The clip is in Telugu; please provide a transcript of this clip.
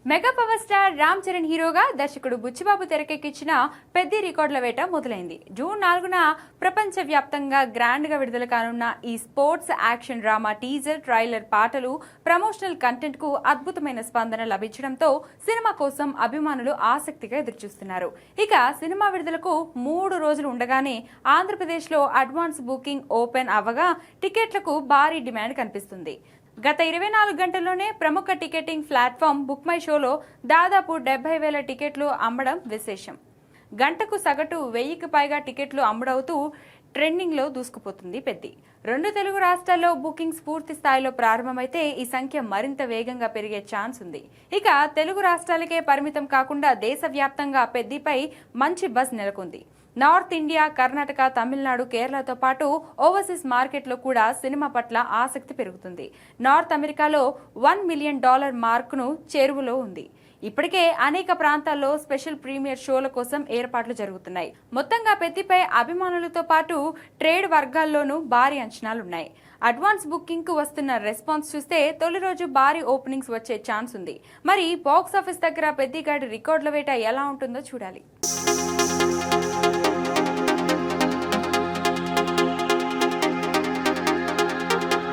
Mega power star Ram Charan హీరోగా దర్శకుడు బుచ్చిబాబు తెరకెక్కించిన పెద్ది రికార్డుల వేట మొదలైంది. జూన్ 4న ప్రపంచ వ్యాప్తంగా గ్రాండ్ గా విడుదల కానున్న ఈ sports action drama teaser, trailer, పాటలు, ప్రమోషనల్ కంటెంట్ కు అద్భుతమైన స్పందన లభించడంతో సినిమా కోసం అభిమానులు ఆసక్తిగా ఎదురుచూస్తున్నారు. ఇక సినిమా విడుదలకు 3 రోజులు ఉండగానే ఆంధ్రప్రదేశ్ లో అడ్వాన్స్ బుకింగ్ ఓపెన్ అవ్వగా టికెట్లకు భారీ డిమాండ్ కనిపిస్తుంది. గత 24 గంటల్లోనే ప్రముఖ టికెటింగ్ ప్లాట్ఫామ్ బుక్ మై షోలో దాదాపు 70,000 టికెట్లు అమ్మడం విశేషం. గంటకు సగటు 1000కి పైగా టికెట్లు అమ్ముడవుతూ ట్రెండింగ్ లో దూసుకుపోతుంది పెద్ది. 2 తెలుగు రాష్ట్రాల్లో బుకింగ్స్ పూర్తి స్థాయిలో ప్రారంభమైతే ఈ సంఖ్య మరింత వేగంగా పెరిగే ఛాన్స్ ఉంది. ఇక తెలుగు రాష్ట్రాలకే పరిమితం కాకుండా దేశవ్యాప్తంగా పెద్దిపై మంచి బజ్ నెలకొంది. నార్త్ ఇండియా, కర్ణాటక, తమిళనాడు, కేరళతో పాటు ఓవర్సీస్ మార్కెట్లో కూడా సినిమా పట్ల ఆసక్తి పెరుగుతుంది. నార్త్ అమెరికాలో $1 మిలియన్ మార్కును చేరువలో ఉంది. ఇప్పటికే అనేక ప్రాంతాల్లో స్పెషల్ ప్రీమియర్ షోల కోసం ఏర్పాట్లు జరుగుతున్నాయి. మొత్తంగా పెద్దిపై అభిమానులతో పాటు ట్రేడ్ వర్గాల్లోనూ భారీ అంచనాలున్నాయి. అడ్వాన్స్ బుకింగ్ కు వస్తున్న రెస్పాన్స్ చూస్తే తొలి రోజు భారీ ఓపెనింగ్స్ వచ్చే ఛాన్స్ ఉంది. మరి బాక్స్ ఆఫీస్ దగ్గర పెద్దిగాడి రికార్డుల వేట ఎలా ఉంటుందో చూడాలి.